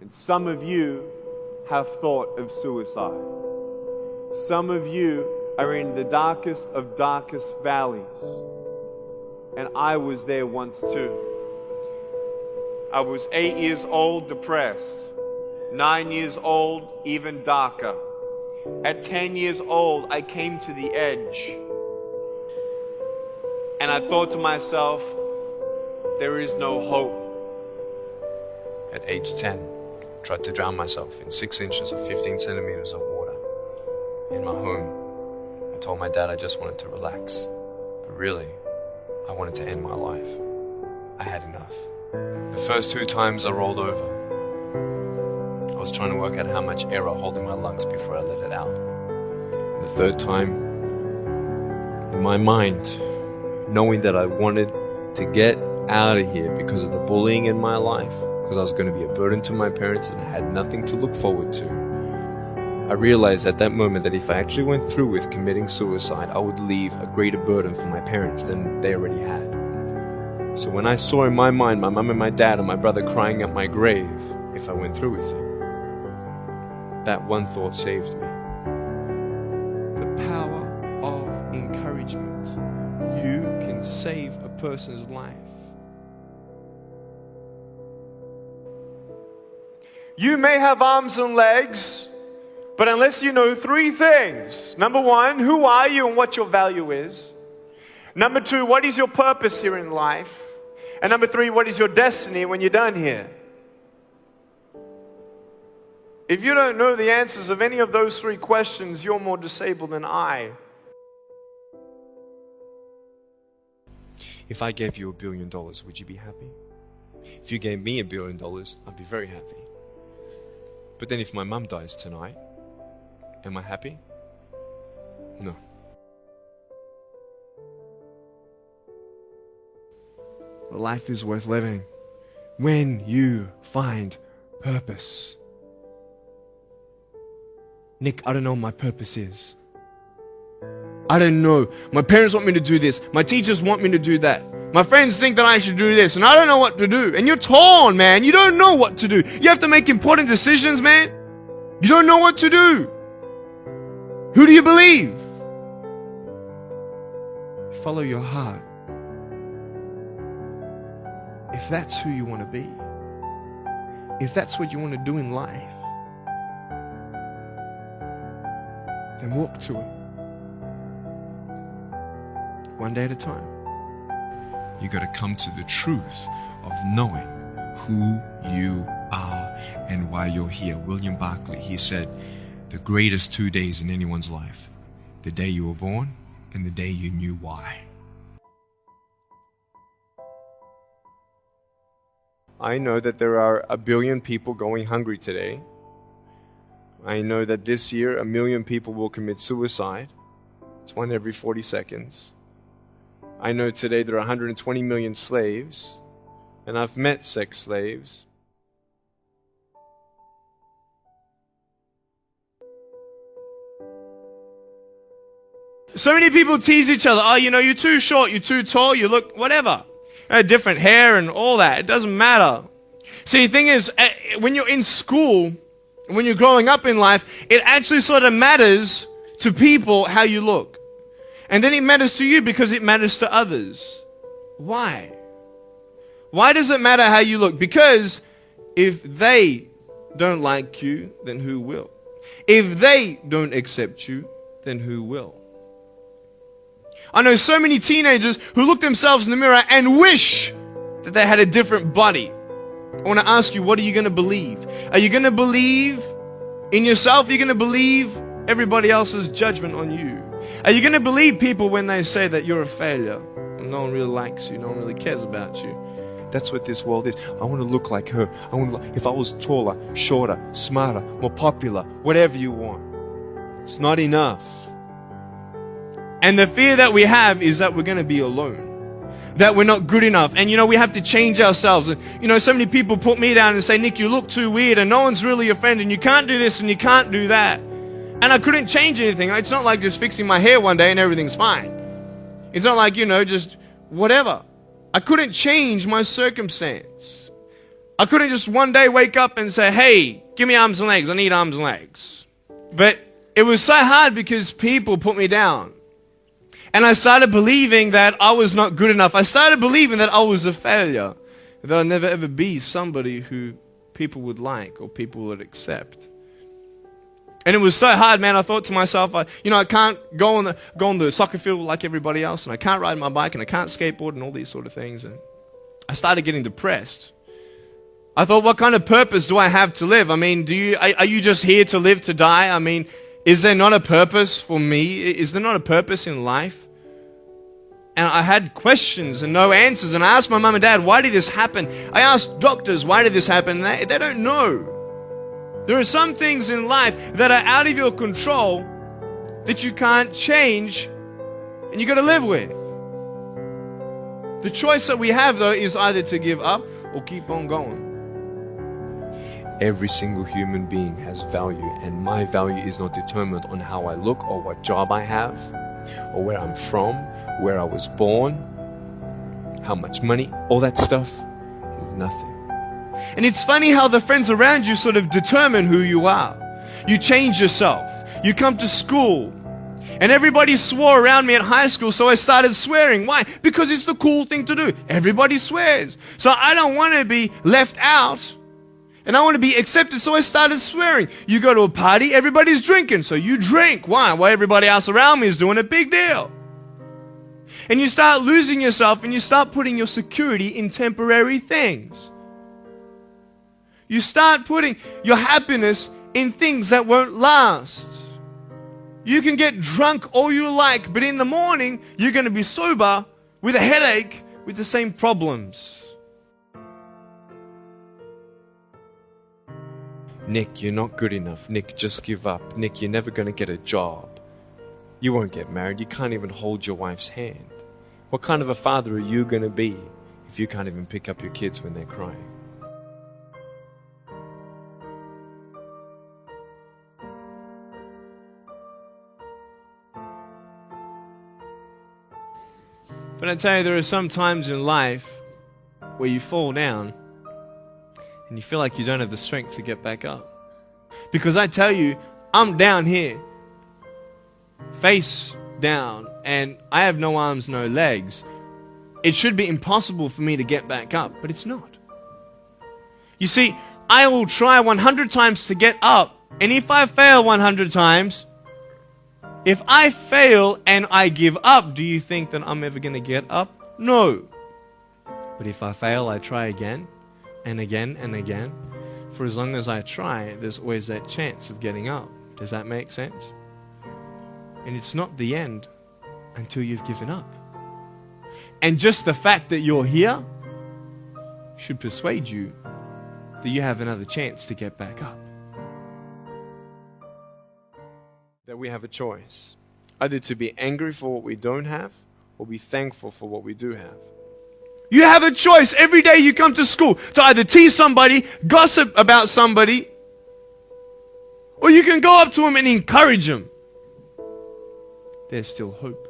And some of you have thought of suicide. Some of you are in the darkest of darkest valleys. And I was there once too. I was 8 years old, depressed. 9 years old, even darker. At 10 years old, I came to the edge. And I thought to myself, there is no hope. At age 10, I tried to drown myself in 6 inches or 15 centimeters of water. In my home, I told my dad I just wanted to relax. But really, I wanted to end my life. I had enough. The first 2 times I rolled over, I was trying to work out how much air I hold in my lungs before I let it out. And the third time, in my mind, knowing that I wanted to get out of here because of the bullying in my life, because I was going to be a burden to my parents and I had nothing to look forward to, I realized at that moment that if I actually went through with committing suicide, I would leave a greater burden for my parents than they already had. So when I saw in my mind my mum and my dad and my brother crying at my grave if I went through with it, that one thought saved me. The power of encouragement. You can save a person's life. You may have arms and legs, but unless you know 3 things. Number 1, who are you and what your value is? Number 2, what is your purpose here in life? And number 3, what is your destiny when you're done here? If you don't know the answers of any of those 3 questions, you're more disabled than I. If I gave you $1 billion, would you be happy? If you gave me $1 billion, I'd be very happy. But then if my mum dies tonight, am I happy? No. Life is worth living when you find purpose. Nick, I don't know what my purpose is. I don't know. My parents want me to do this. My teachers want me to do that. My friends think that I should do this, and I don't know what to do. And you're torn, man. You don't know what to do. You have to make important decisions, man. You don't know what to do. Who do you believe? Follow your heart. If that's who you want to be, if that's what you want to do in life, then walk to it. One day at a time. You got to come to the truth of knowing who you are and why you're here. William Barclay, he said, the greatest 2 days in anyone's life, the day you were born and the day you knew why. I know that there are 1 billion people going hungry today. I know that this year 1 million people will commit suicide. It's 1 every 40 seconds. I know today there are 120 million slaves, and I've met sex slaves. So many people tease each other. Oh, you know, you're too short, you're too tall, you look whatever. Different hair and all that. It doesn't matter. See, the thing is, when you're in school, when you're growing up in life, it actually sort of matters to people how you look. And then it matters to you because it matters to others. Why? Why does it matter how you look? Because if they don't like you, then who will? If they don't accept you, then who will? I know so many teenagers who look themselves in the mirror and wish that they had a different body. I want to ask you, what are you going to believe? Are you going to believe in yourself? Are you going to believe everybody else's judgment on you? Are you going to believe people when they say that you're a failure and no one really likes you, no one really cares about you? That's what this world is. I want to look like her. If I was taller, shorter, smarter, more popular, whatever you want. It's not enough. And the fear that we have is that we're going to be alone. That we're not good enough. And we have to change ourselves. And so many people put me down and say, Nick, you look too weird and no one's really your friend and you can't do this and you can't do that. And I couldn't change anything. It's not like just fixing my hair one day and everything's fine. It's not like, just whatever. I couldn't change my circumstance. I couldn't just one day wake up and say, hey, give me arms and legs. I need arms and legs. But it was so hard because people put me down. And I started believing that I was not good enough. I started believing that I was a failure. That I'd never ever be somebody who people would like or people would accept. And it was so hard, man. I thought to myself, I can't go on the soccer field like everybody else, and I can't ride my bike, and I can't skateboard, and all these sort of things. And I started getting depressed. I thought, what kind of purpose do I have to live? I mean, are you just here to live to die? I mean, is there not a purpose for me? Is there not a purpose in life? And I had questions and no answers. And I asked my mum and dad, why did this happen? I asked doctors, why did this happen? They don't know. There are some things in life that are out of your control that you can't change and you got to live with. The choice that we have, though, is either to give up or keep on going. Every single human being has value, and my value is not determined on how I look or what job I have or where I'm from, where I was born, how much money, all that stuff is nothing. And it's funny how the friends around you sort of determine who you are. You change yourself. You come to school. And everybody swore around me at high school, so I started swearing. Why? Because it's the cool thing to do. Everybody swears. So I don't want to be left out. And I want to be accepted, so I started swearing. You go to a party, everybody's drinking, so you drink. Why? Well, everybody else around me is doing a big deal. And you start losing yourself, and you start putting your security in temporary things. You start putting your happiness in things that won't last. You can get drunk all you like, but in the morning, you're going to be sober with a headache with the same problems. Nick, you're not good enough. Nick, just give up. Nick, you're never going to get a job. You won't get married. You can't even hold your wife's hand. What kind of a father are you going to be if you can't even pick up your kids when they're crying? But I tell you, there are some times in life where you fall down and you feel like you don't have the strength to get back up. Because I tell you, I'm down here, face down, and I have no arms, no legs. It should be impossible for me to get back up, but it's not. You see, I will try 100 times to get up, and if I fail 100 times, if I fail and I give up, do you think that I'm ever going to get up? No. But if I fail, I try again and again and again. For as long as I try, there's always that chance of getting up. Does that make sense? And it's not the end until you've given up. And just the fact that you're here should persuade you that you have another chance to get back up. That we have a choice, either to be angry for what we don't have or be thankful for what we do have. You have a choice every day you come to school to either tease somebody, gossip about somebody, or you can go up to them and encourage them. There's still hope.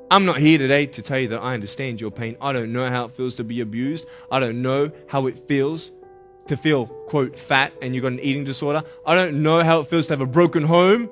I'm not here today to tell you that I understand your pain. I don't know how it feels to be abused. I don't know how it feels to feel, quote, fat and you've got an eating disorder. I don't know how it feels to have a broken home.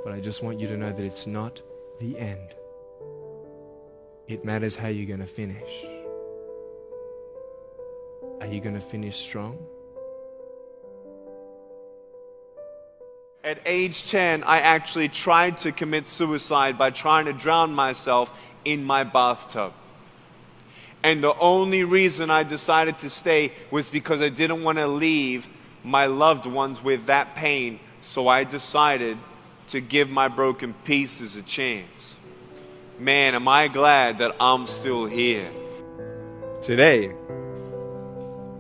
But I just want you to know that it's not the end. It matters how you're going to finish. Are you going to finish strong? At age 10, I actually tried to commit suicide by trying to drown myself in my bathtub. And the only reason I decided to stay was because I didn't want to leave my loved ones with that pain. So I decided to give my broken pieces a chance. Man, am I glad that I'm still here. Today,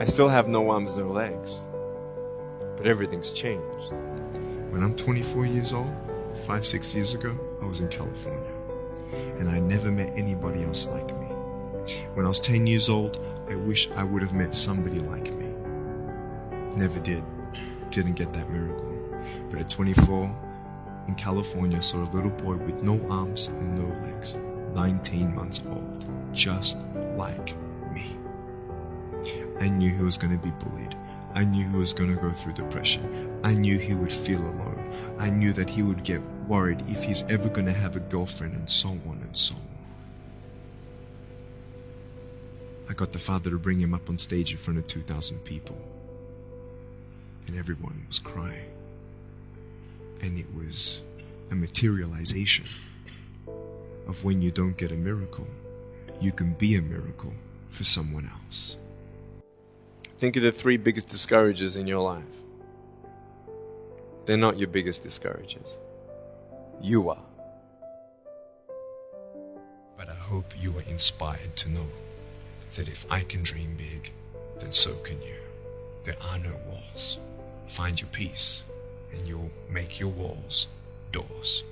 I still have no arms, no legs. But everything's changed. When I'm 24 years old, 5-6 years ago, I was in California. And I never met anybody else like me. When I was 10 years old, I wish I would have met somebody like me. Never did. Didn't get that miracle. But at 24, in California, I saw a little boy with no arms and no legs, 19 months old, just like me. I knew he was going to be bullied. I knew he was going to go through depression. I knew he would feel alone. I knew that he would get worried if he's ever going to have a girlfriend, and so on and so on. I got the father to bring him up on stage in front of 2,000 people. And everyone was crying. And it was a materialization of when you don't get a miracle, you can be a miracle for someone else. Think of the 3 biggest discouragers in your life. They're not your biggest discouragers. You are. But I hope you are inspired to know that if I can dream big, then so can you. There are no walls. Find your peace, and you'll make your walls doors.